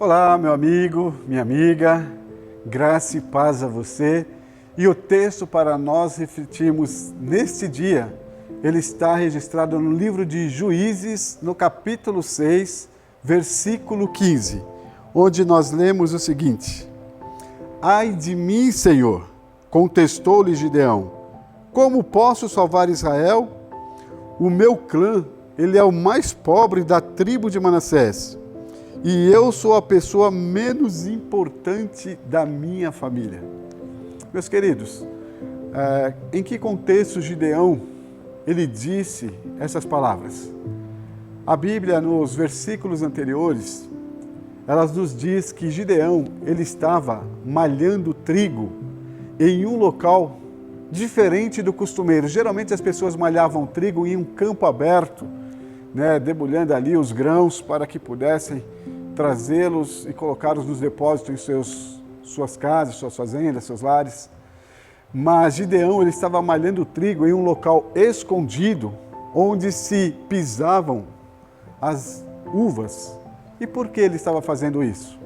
Olá, meu amigo, minha amiga, graça e paz a você. E o texto para nós refletirmos neste dia, ele está registrado no livro de Juízes, no capítulo 6, versículo 15, onde nós lemos o seguinte: Ai de mim, Senhor, contestou-lhe Gideão, como posso salvar Israel? O meu clã, ele é o mais pobre da tribo de Manassés. E eu sou a pessoa menos importante da minha família. Meus queridos, em que contexto Gideão, ele disse essas palavras? A Bíblia, nos versículos anteriores, ela nos diz que Gideão, ele estava malhando trigo em um local diferente do costumeiro. Geralmente as pessoas malhavam trigo em um campo aberto, debulhando ali os grãos para que pudessem trazê-los e colocá-los nos depósitos em suas casas, suas fazendas, seus lares. Mas Gideão, ele estava malhando trigo em um local escondido, onde se pisavam as uvas. E por que ele estava fazendo isso?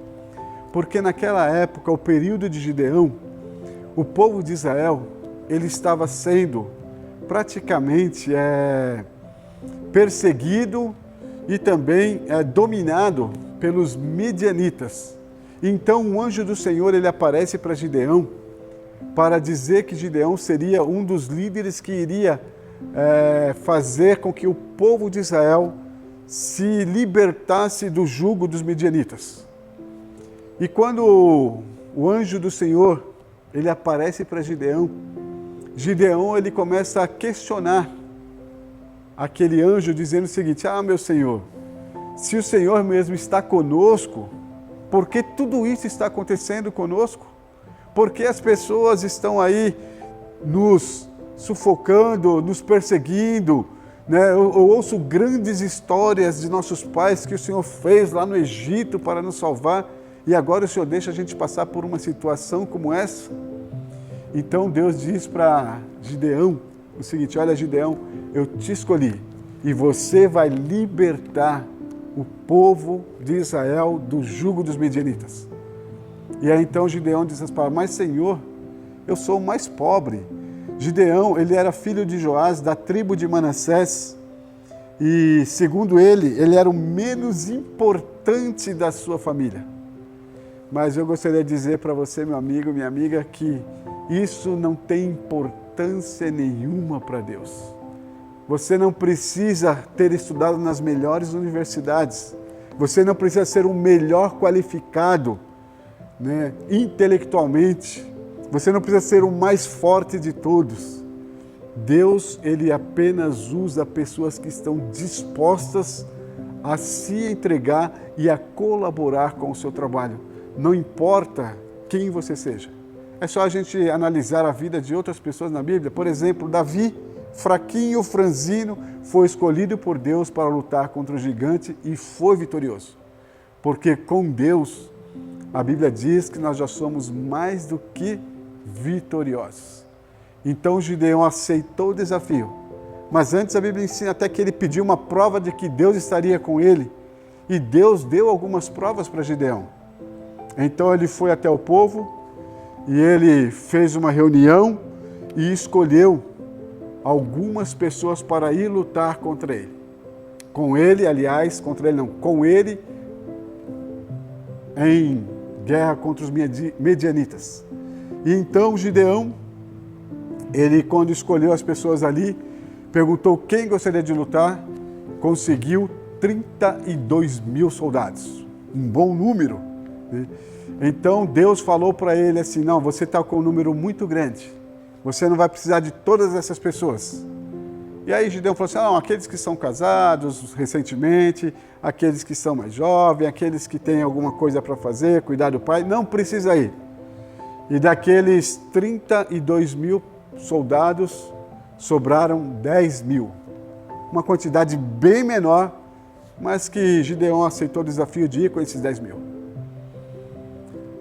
Porque naquela época, o período de Gideão, o povo de Israel, ele estava sendo praticamente perseguido e também dominado pelos midianitas. Então o anjo do Senhor, ele aparece para Gideão para dizer que Gideão seria um dos líderes que iria fazer com que o povo de Israel se libertasse do jugo dos midianitas. E quando o anjo do Senhor, ele aparece para Gideão, Gideão, ele começa a questionar aquele anjo, dizendo o seguinte: meu Senhor, se o Senhor mesmo está conosco, por que tudo isso está acontecendo conosco? Por que as pessoas estão aí nos sufocando, nos perseguindo? Eu ouço grandes histórias de nossos pais que o Senhor fez lá no Egito para nos salvar, e agora o Senhor deixa a gente passar por uma situação como essa? Então Deus diz para Gideão o seguinte: olha, Gideão, eu te escolhi e você vai libertar o povo de Israel do jugo dos midianitas. E aí então Gideão diz as palavras: mas Senhor, eu sou o mais pobre. Gideão, ele era filho de Joás, da tribo de Manassés, e segundo ele era o menos importante da sua família. Mas eu gostaria de dizer para você, meu amigo, minha amiga, que isso não tem importância nenhuma para Deus. Você não precisa ter estudado nas melhores universidades. Você não precisa ser o melhor qualificado, intelectualmente. Você não precisa ser o mais forte de todos. Deus, ele apenas usa pessoas que estão dispostas a se entregar e a colaborar com o seu trabalho. Não importa quem você seja. É só a gente analisar a vida de outras pessoas na Bíblia. Por exemplo, Davi, fraquinho, franzino, foi escolhido por Deus para lutar contra o gigante e foi vitorioso. Porque com Deus, a Bíblia diz que nós já somos mais do que vitoriosos. Então Gideão aceitou o desafio. Mas antes a Bíblia ensina até que ele pediu uma prova de que Deus estaria com ele. E Deus deu algumas provas para Gideão. Então ele foi até o povo e ele fez uma reunião e escolheu algumas pessoas para ir lutar contra ele. Com ele, aliás, contra ele não, com ele em guerra contra os medianitas. E então Gideão, ele quando escolheu as pessoas ali, perguntou quem gostaria de lutar, conseguiu 32 mil soldados, um bom número. Então Deus falou para ele assim: não, você está com um número muito grande, você não vai precisar de todas essas pessoas. E aí Gideão falou assim: não, aqueles que são casados recentemente, aqueles que são mais jovens, aqueles que têm alguma coisa para fazer, cuidar do pai, não precisa ir. E daqueles 32 mil soldados, sobraram 10 mil. Uma quantidade bem menor, mas que Gideão aceitou o desafio de ir com esses 10 mil.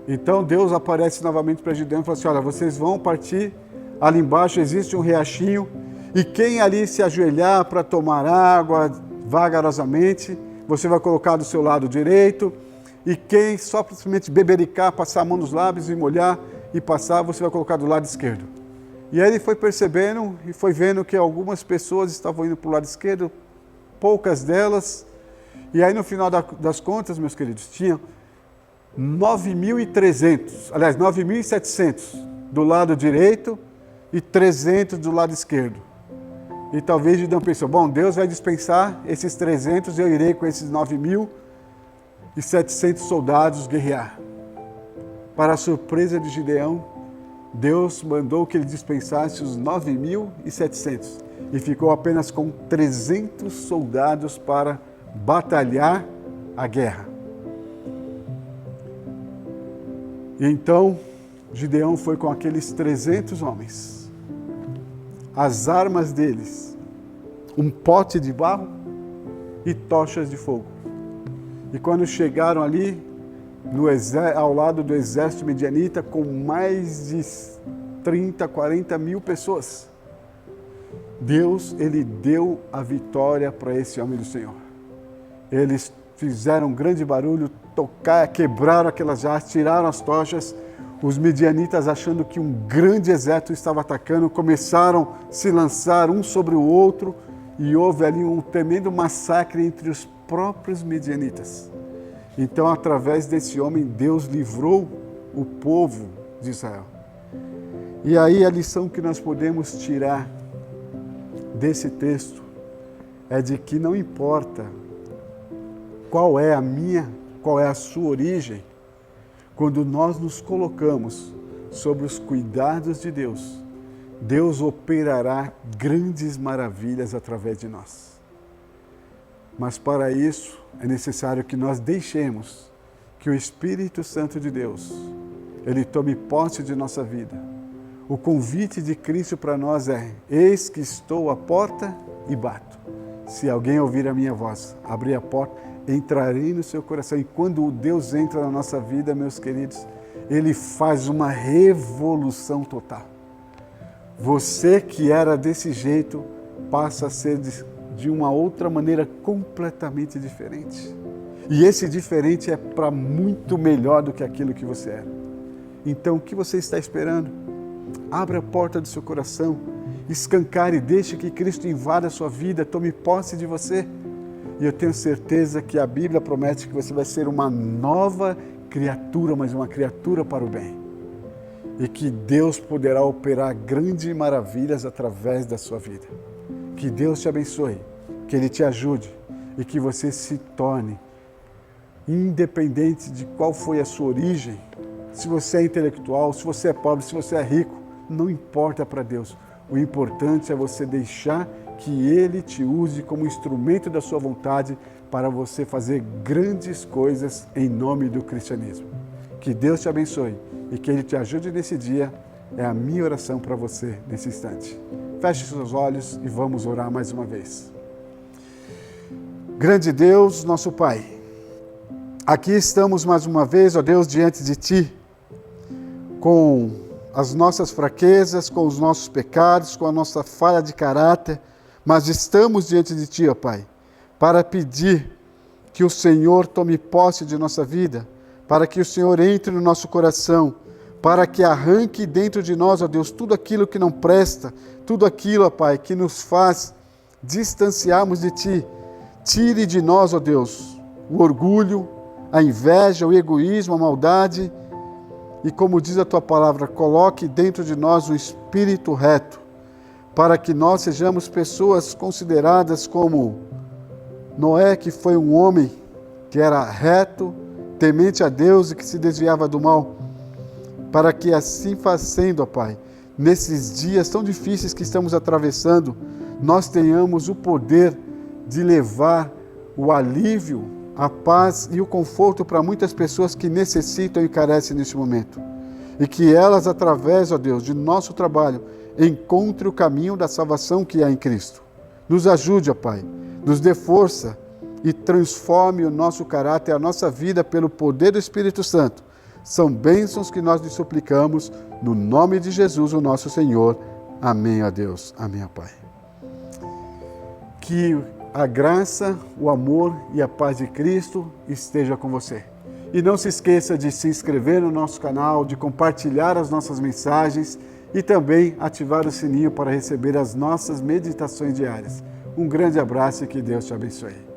Então Deus aparece novamente para Gideão e fala assim: olha, vocês vão partir, ali embaixo existe um riachinho, e quem ali se ajoelhar para tomar água vagarosamente, você vai colocar do seu lado direito, e quem só simplesmente bebericar, passar a mão nos lábios e molhar e passar, você vai colocar do lado esquerdo. E aí ele foi percebendo e foi vendo que algumas pessoas estavam indo para o lado esquerdo, poucas delas, e aí no final das contas, meus queridos, tinha 9.300, aliás, 9.700 do lado direito e 300 do lado esquerdo. E talvez Gideão pensou, bom, Deus vai dispensar esses 300 e eu irei com esses 9.700 soldados guerrear. Para a surpresa de Gideão, Deus mandou que ele dispensasse os 9.700 e ficou apenas com 300 soldados para batalhar a guerra. E então, Gideão foi com aqueles 300 homens. As armas deles, um pote de barro e tochas de fogo. E quando chegaram ali, ao lado do exército midianita, com mais de 30, 40 mil pessoas, Deus, ele deu a vitória para esse homem do Senhor. Eles fizeram um grande barulho, quebraram aquelas hastes, tiraram as tochas. Os midianitas, achando que um grande exército estava atacando, começaram a se lançar um sobre o outro e houve ali um tremendo massacre entre os próprios midianitas. Então, através desse homem, Deus livrou o povo de Israel. E aí a lição que nós podemos tirar desse texto é de que não importa qual é a sua origem, quando nós nos colocamos sobre os cuidados de Deus, Deus operará grandes maravilhas através de nós. Mas para isso é necessário que nós deixemos que o Espírito Santo de Deus, ele tome posse de nossa vida. O convite de Cristo para nós é: eis que estou à porta e bato. Se alguém ouvir a minha voz, abrir a porta, entrarei no seu coração. E quando Deus entra na nossa vida, meus queridos, ele faz uma revolução total. Você que era desse jeito, passa a ser de uma outra maneira completamente diferente. E esse diferente é para muito melhor do que aquilo que você era. Então, o que você está esperando? Abra a porta do seu coração, escancare, deixe que Cristo invada a sua vida, tome posse de você. E eu tenho certeza que a Bíblia promete que você vai ser uma nova criatura, mas uma criatura para o bem. E que Deus poderá operar grandes maravilhas através da sua vida. Que Deus te abençoe, que Ele te ajude e que você se torne, independente de qual foi a sua origem, se você é intelectual, se você é pobre, se você é rico, não importa para Deus. O importante é você deixar que Ele te use como instrumento da sua vontade para você fazer grandes coisas em nome do cristianismo. Que Deus te abençoe e que Ele te ajude nesse dia, é a minha oração para você nesse instante. Feche seus olhos e vamos orar mais uma vez. Grande Deus, nosso Pai, aqui estamos mais uma vez, ó Deus, diante de Ti, com as nossas fraquezas, com os nossos pecados, com a nossa falha de caráter, mas estamos diante de Ti, ó Pai, para pedir que o Senhor tome posse de nossa vida, para que o Senhor entre no nosso coração, para que arranque dentro de nós, ó Deus, tudo aquilo que não presta, tudo aquilo, ó Pai, que nos faz distanciarmos de Ti. Tire de nós, ó Deus, o orgulho, a inveja, o egoísmo, a maldade, e como diz a Tua palavra, coloque dentro de nós o espírito reto, para que nós sejamos pessoas consideradas como Noé, que foi um homem que era reto, temente a Deus e que se desviava do mal, para que assim fazendo, ó Pai, nesses dias tão difíceis que estamos atravessando, nós tenhamos o poder de levar o alívio, a paz e o conforto para muitas pessoas que necessitam e carecem neste momento. E que elas, através, ó Deus, de nosso trabalho, encontrem o caminho da salvação que há em Cristo. Nos ajude, ó Pai, nos dê força e transforme o nosso caráter, a nossa vida pelo poder do Espírito Santo. São bênçãos que nós lhe suplicamos, no nome de Jesus, o nosso Senhor. Amém, ó Deus. Amém, ó Pai. Que a graça, o amor e a paz de Cristo esteja com você. E não se esqueça de se inscrever no nosso canal, de compartilhar as nossas mensagens e também ativar o sininho para receber as nossas meditações diárias. Um grande abraço e que Deus te abençoe.